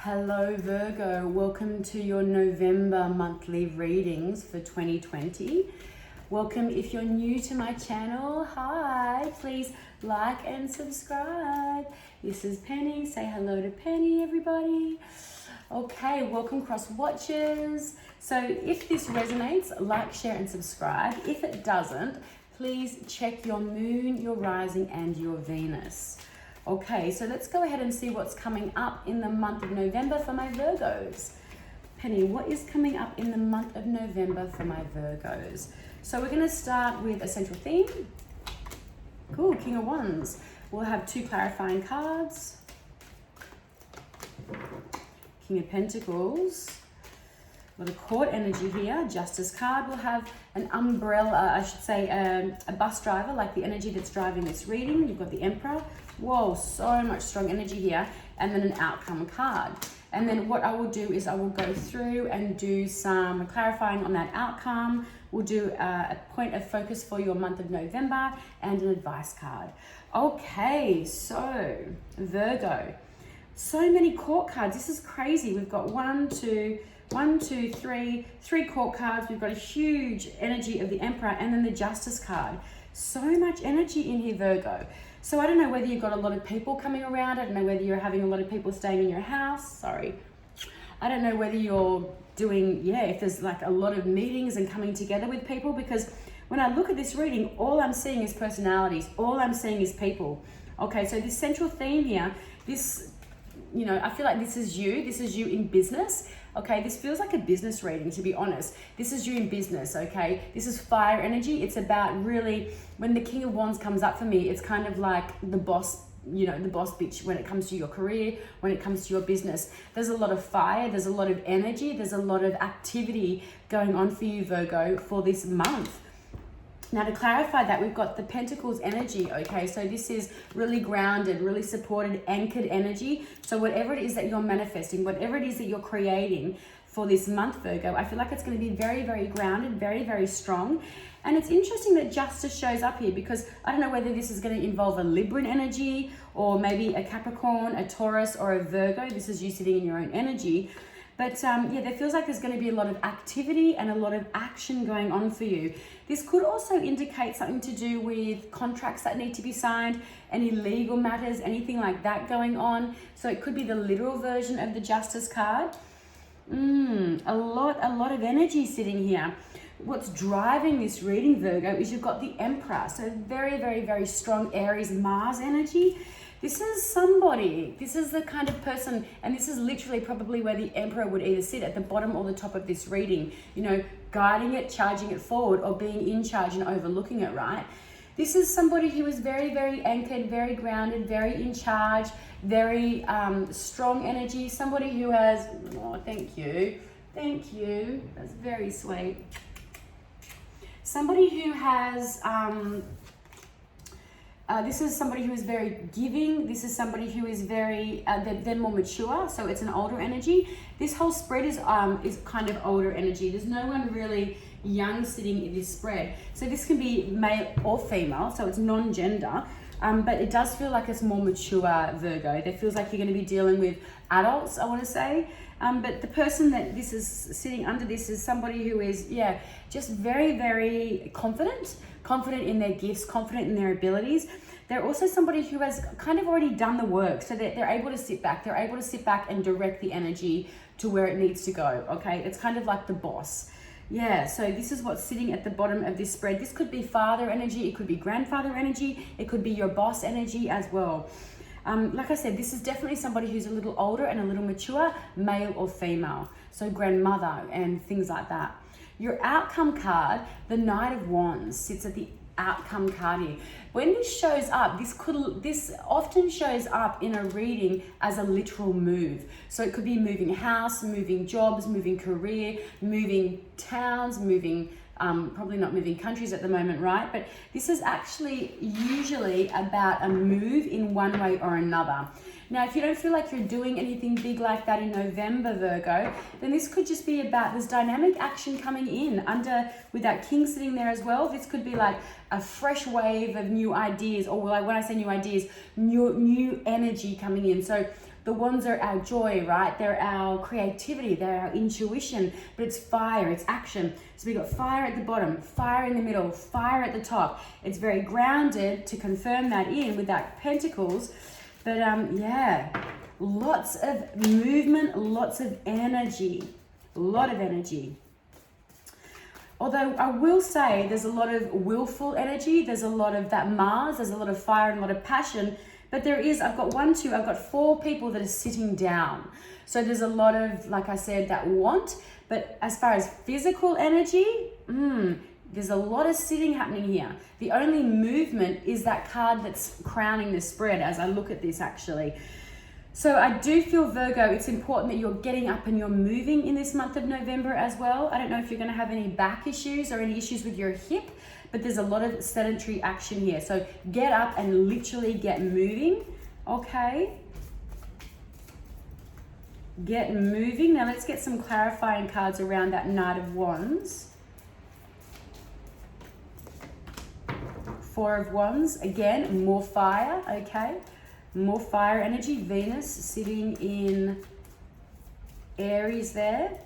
Hello Virgo, welcome to your November monthly readings for 2020. Welcome if you're new to my channel. Hi, please like and subscribe. This is Penny. Say hello to Penny, everybody. Okay, welcome cross watchers. So if this resonates, like, share and subscribe. If it doesn't, please check your moon, your rising and your Venus. Okay, so let's go ahead and see what's coming up in the month of November for my Virgos. Penny, what is coming up in the month of November for my Virgos? So we're going to start with a central theme. Cool, King of Wands. We'll have two clarifying cards. King of Pentacles. A lot of court energy here. Justice card. We'll have an umbrella, I should say a bus driver, like the energy that's driving this reading. You've got the Emperor. Whoa, so much strong energy here. And then an outcome card. And then what I will do is I will go through and do some clarifying on that outcome. We'll do a point of focus for your month of November and an advice card. Okay, so Virgo. So many court cards. This is crazy. We've got three court cards. We've got a huge energy of the Emperor and then the Justice card. So much energy in here, Virgo. So I don't know whether you've got a lot of people coming around. I don't know whether you're having a lot of people staying in your house. Sorry. I don't know whether you're doing, if there's like a lot of meetings and coming together with people, because when I look at this reading, all I'm seeing is personalities. All I'm seeing is people. Okay, so this central theme here, this, I feel like this is you. This is you in business. Okay, this feels like a business reading, to be honest. This is you in business, okay? This is fire energy. It's about really, when the King of Wands comes up for me, it's kind of like the boss, the boss bitch when it comes to your career, when it comes to your business. There's a lot of fire, there's a lot of energy, there's a lot of activity going on for you, Virgo, for this month. Now to clarify that, we've got the Pentacles energy, okay? So this is really grounded, really supported, anchored energy. So whatever it is that you're manifesting, whatever it is that you're creating for this month, Virgo, I feel like it's going to be very, very grounded, very, very strong. And it's interesting that Justice shows up here because I don't know whether this is going to involve a Libran energy or maybe a Capricorn, a Taurus or a Virgo. This is you sitting in your own energy. But there feels like there's going to be a lot of activity and a lot of action going on for you. This could also indicate something to do with contracts that need to be signed, any legal matters, anything like that going on. So it could be the literal version of the Justice card. A lot of energy sitting here. What's driving this reading, Virgo, is you've got the Emperor. So very, very, very strong Aries Mars energy. This is somebody, this is the kind of person, and this is literally probably where the Emperor would either sit at the bottom or the top of this reading, guiding it, charging it forward, or being in charge and overlooking it, right? This is somebody who is very, very anchored, very grounded, very in charge, very strong energy, somebody who has, thank you, that's very sweet. Somebody who has, this is somebody who is very giving. This is somebody who is very, they're more mature, so it's an older energy. This whole spread is kind of older energy. There's no one really young sitting in this spread. So this can be male or female, so it's non-gender, but it does feel like it's more mature, Virgo. It feels like you're going to be dealing with adults, I want to say. But the person that this is sitting under this is somebody who is, just very, very confident in their gifts, confident in their abilities. They're also somebody who has kind of already done the work, so that they're able to sit back. They're able to sit back and direct the energy to where it needs to go, okay? It's kind of like the boss. So this is what's sitting at the bottom of this spread. This could be father energy, it could be grandfather energy, it could be your boss energy as well. Like I said, this is definitely somebody who's a little older and a little mature, male or female. So grandmother and things like that. Your outcome card, the Knight of Wands, sits at the outcome card here. When this shows up, this often shows up in a reading as a literal move. So it could be moving house, moving jobs, moving career, moving towns, moving probably not moving countries at the moment, right? But this is actually usually about a move in one way or another. Now, if you don't feel like you're doing anything big like that in November, Virgo, then this could just be about this dynamic action coming in with that king sitting there as well. This could be like a fresh wave of new ideas, or like when I say new ideas, new energy coming in. So The wands are our joy, right? They're our creativity, they're our intuition, but it's fire, it's action. So we've got fire at the bottom, fire in the middle, fire at the top. It's very grounded to confirm that in with that pentacles. But yeah, lots of movement, lots of energy, a lot of energy. Although I will say there's a lot of willful energy, there's a lot of that Mars, there's a lot of fire and a lot of passion. But there is, I've got 4 people that are sitting down. So there's a lot of, like I said, that want. But as far as physical energy, there's a lot of sitting happening here. The only movement is that card that's crowning the spread as I look at this actually. So I do feel, Virgo, it's important that you're getting up and you're moving in this month of November as well. I don't know if you're going to have any back issues or any issues with your hip, but there's a lot of sedentary action here. So get up and literally get moving, okay? Get moving. Now let's get some clarifying cards around that Knight of Wands. 4 of Wands, again, more fire, okay? More fire energy. Venus sitting in Aries there.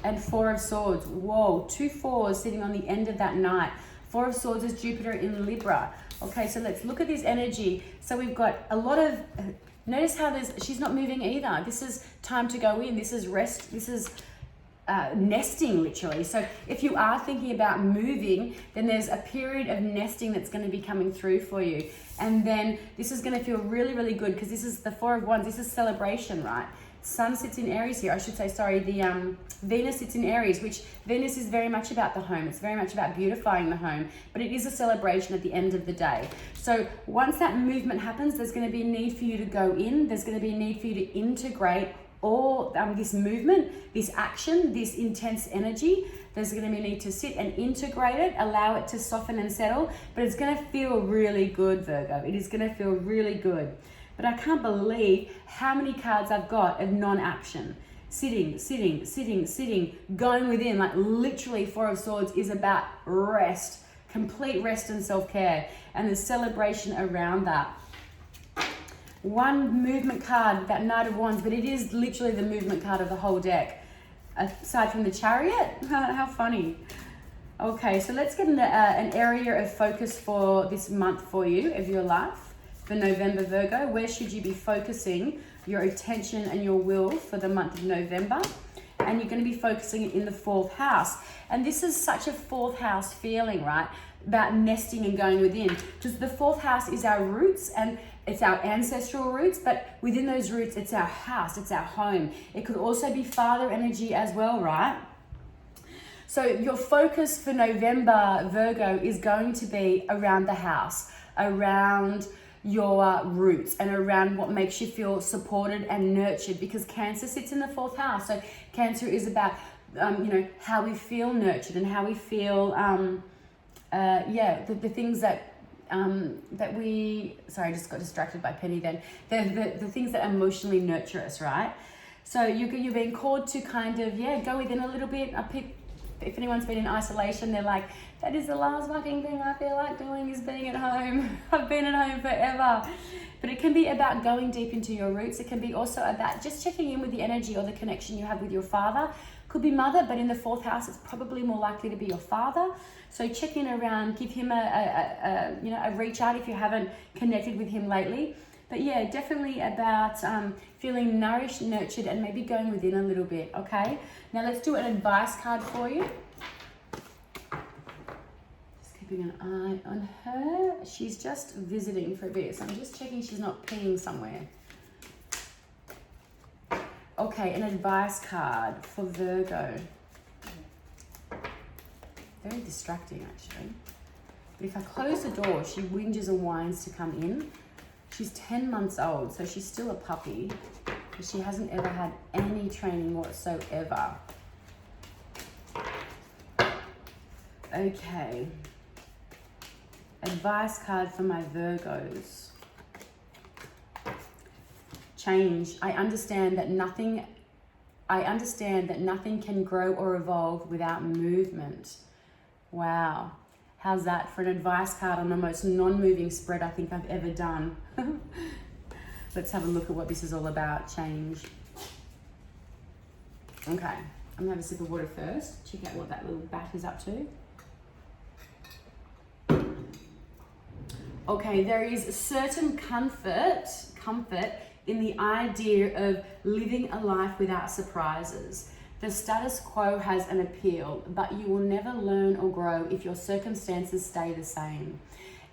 And 4 of Swords. Whoa, 2 4s sitting on the end of that Knight. 4 of Swords is Jupiter in Libra. Okay, so let's look at this energy. So we've got a lot of, notice how she's not moving either. This is time to go in. This is rest. This is nesting literally. So if you are thinking about moving, then there's a period of nesting that's going to be coming through for you. And then this is going to feel really, really good because this is the 4 of Wands. This is celebration, right? Sun sits in Aries here. I should say, sorry, the Venus sits in Aries, which Venus is very much about the home. It's very much about beautifying the home, but it is a celebration at the end of the day. So once that movement happens, there's going to be a need for you to go in. There's going to be a need for you to integrate all this movement, this action, this intense energy. There's going to be a need to sit and integrate it, allow it to soften and settle, but it's going to feel really good, Virgo. It is going to feel really good. But I can't believe how many cards I've got of non-action. Sitting, sitting, sitting, sitting, going within, like literally 4 of Swords is about rest, complete rest and self-care, and the celebration around that. One movement card, that Knight of Wands, but it is literally the movement card of the whole deck. Aside from the Chariot, how funny. Okay, so let's get an area of focus for this month for you, of your life. For November, Virgo, where should you be focusing your attention and your will for the month of November? And you're going to be focusing in the 4th house. And this is such a 4th house feeling, right? About nesting and going within. Because the 4th house is our roots and it's our ancestral roots, but within those roots, it's our house, it's our home. It could also be father energy as well, right? So your focus for November, Virgo, is going to be around the house, around your roots and around what makes you feel supported and nurtured, because Cancer sits in the 4th house. So Cancer is about, how we feel nurtured and how we feel, the things that we, sorry, I just got distracted by Penny then. The things that emotionally nurture us, right? So you're being called to kind of, go within a little bit. If anyone's been in isolation, they're like, that is the last fucking thing I feel like doing is being at home. I've been at home forever. But it can be about going deep into your roots. It can be also about just checking in with the energy or the connection you have with your father. Could be mother, but in the 4th house, it's probably more likely to be your father. So check in around, give him a reach out if you haven't connected with him lately. But yeah, definitely about feeling nourished, nurtured, and maybe going within a little bit, okay? Now let's do an advice card for you. Just keeping an eye on her. She's just visiting for a bit, so I'm just checking she's not peeing somewhere. Okay, an advice card for Virgo. Very distracting, actually. But if I close the door, she whinges and whines to come in. She's 10 months old, so she's still a puppy, but she hasn't ever had any training whatsoever. Okay. Advice card for my Virgos. Change. I understand that nothing can grow or evolve without movement. Wow. How's that for an advice card on the most non-moving spread I think I've ever done? Let's have a look at what this is all about, change. Okay, I'm gonna have a sip of water first. Check out what that little bat is up to. Okay, there is certain comfort in the idea of living a life without surprises. The status quo has an appeal, but you will never learn or grow if your circumstances stay the same.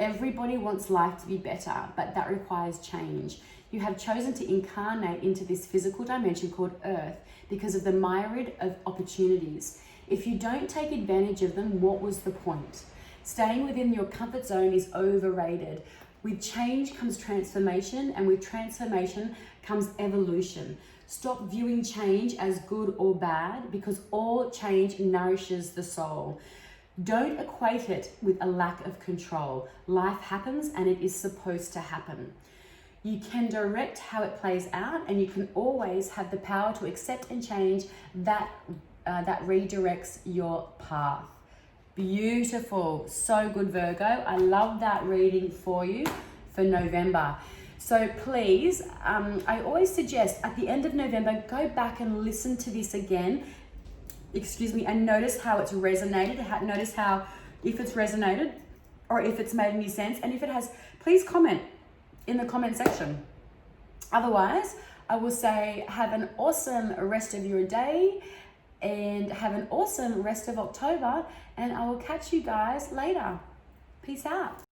Everybody wants life to be better, but that requires change. You have chosen to incarnate into this physical dimension called Earth because of the myriad of opportunities. If you don't take advantage of them, what was the point? Staying within your comfort zone is overrated. With change comes transformation, and with transformation comes evolution. Stop viewing change as good or bad, because all change nourishes the soul. Don't equate it with a lack of control. Life happens and it is supposed to happen. You can direct how it plays out, and you can always have the power to accept and change that redirects your path. Beautiful. So good, Virgo. I love that reading for you for November. So please, I always suggest at the end of November, go back and listen to this again, and notice how it's resonated. Notice how, if it's resonated or if it's made any sense. And if it has, please comment in the comment section. Otherwise, I will say have an awesome rest of your day and have an awesome rest of October, and I will catch you guys later. Peace out.